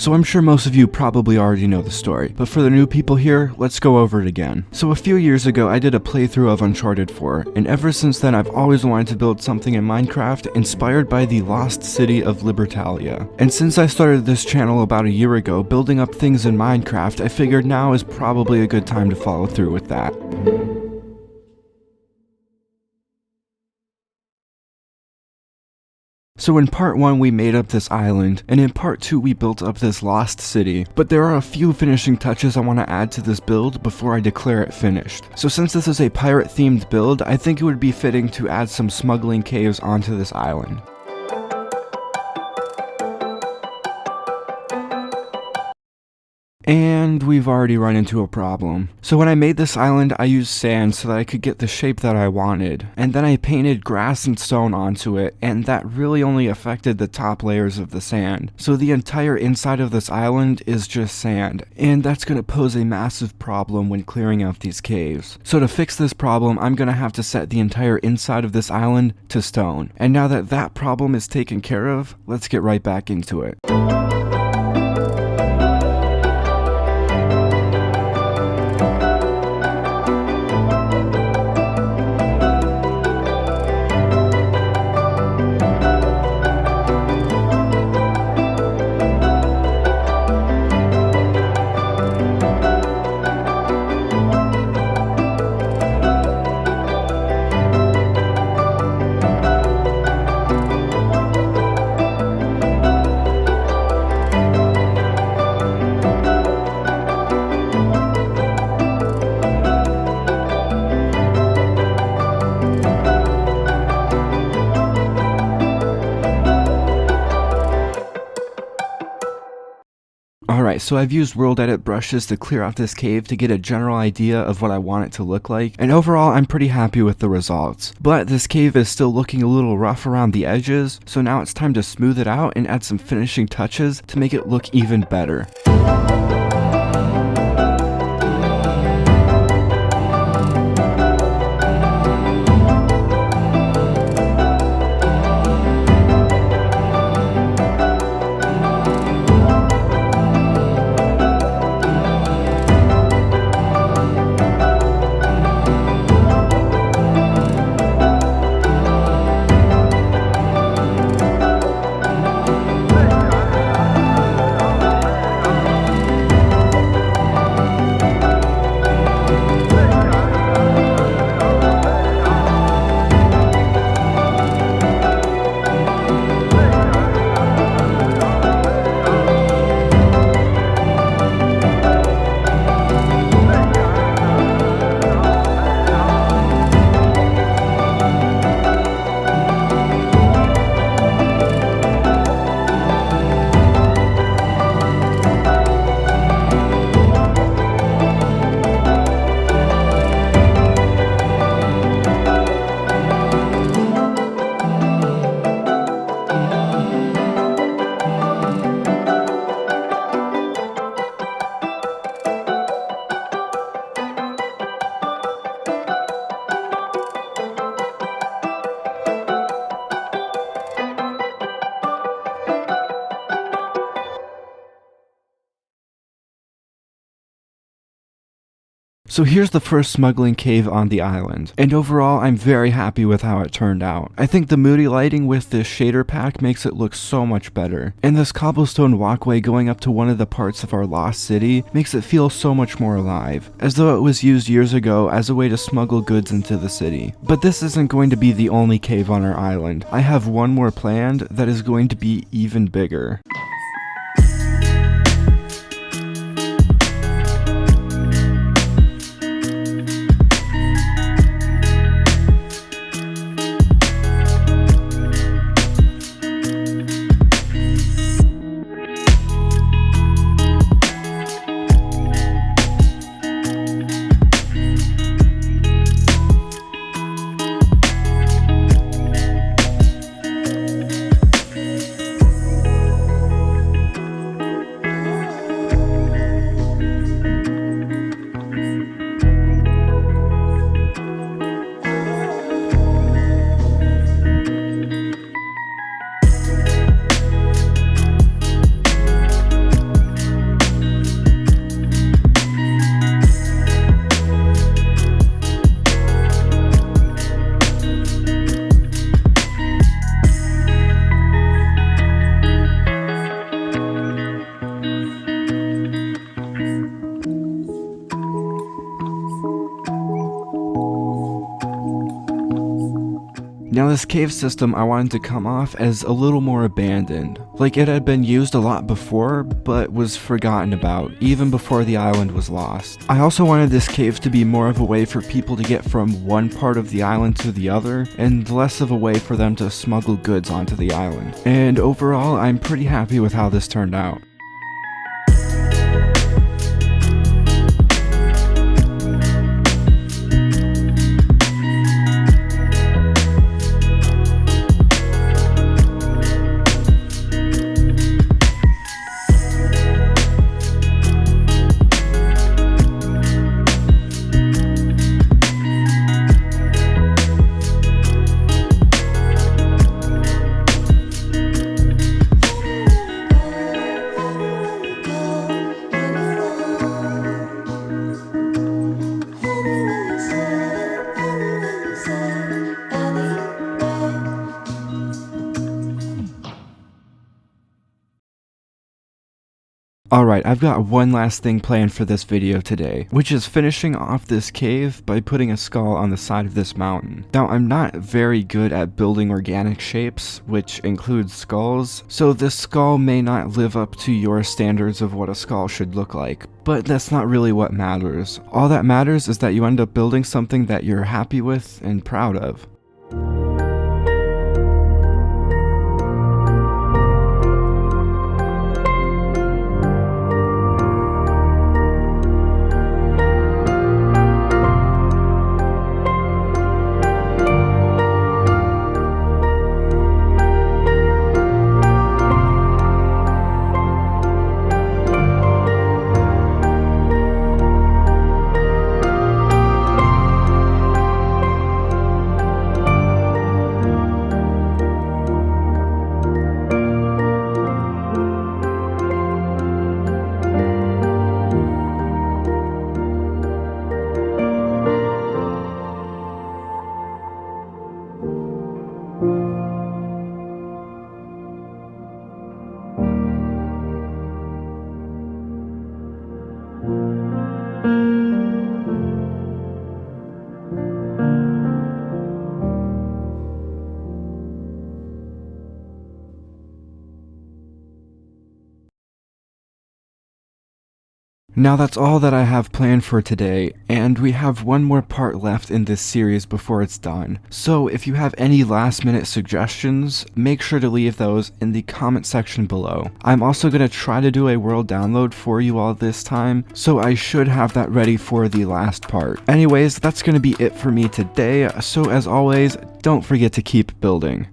so I'm sure most of you probably already know the story, but for the new people here, let's go over it again. So a few years ago, I did a playthrough of Uncharted 4, and ever since then I've always wanted to build something in Minecraft inspired by the lost city of Libertalia. And since I started this channel about a year ago, building up things in Minecraft, I figured now is probably a good time to follow through with that. So in part 1 we made up this island, and in part 2 we built up this lost city, but there are a few finishing touches I want to add to this build before I declare it finished. So since this is a pirate themed build, I think it would be fitting to add some smuggling caves onto this island. And we've already run into a problem. So when I made this island, I used sand so that I could get the shape that I wanted. And then I painted grass and stone onto it, and that really only affected the top layers of the sand. So the entire inside of this island is just sand, and that's going to pose a massive problem when clearing out these caves. So to fix this problem, I'm going to have to set the entire inside of this island to stone. And now that that problem is taken care of, let's get right back into it. Alright, so I've used world edit brushes to clear out this cave to get a general idea of what I want it to look like, and overall I'm pretty happy with the results. But this cave is still looking a little rough around the edges, so now it's time to smooth it out and add some finishing touches to make it look even better. So here's the first smuggling cave on the island, and overall I'm very happy with how it turned out. I think the moody lighting with this shader pack makes it look so much better, and this cobblestone walkway going up to one of the parts of our lost city makes it feel so much more alive, as though it was used years ago as a way to smuggle goods into the city. But this isn't going to be the only cave on our island. I have one more planned that is going to be even bigger. Now this cave system I wanted to come off as a little more abandoned, like it had been used a lot before, but was forgotten about, even before the island was lost. I also wanted this cave to be more of a way for people to get from one part of the island to the other, and less of a way for them to smuggle goods onto the island. And overall, I'm pretty happy with how this turned out. Alright, I've got one last thing planned for this video today, which is finishing off this cave by putting a skull on the side of this mountain. Now, I'm not very good at building organic shapes, which includes skulls, so this skull may not live up to your standards of what a skull should look like. But that's not really what matters. All that matters is that you end up building something that you're happy with and proud of. Now that's all that I have planned for today, and we have one more part left in this series before it's done. So if you have any last minute suggestions, make sure to leave those in the comment section below. I'm also going to try to do a world download for you all this time, so I should have that ready for the last part. Anyways, that's going to be it for me today, so as always, don't forget to keep building.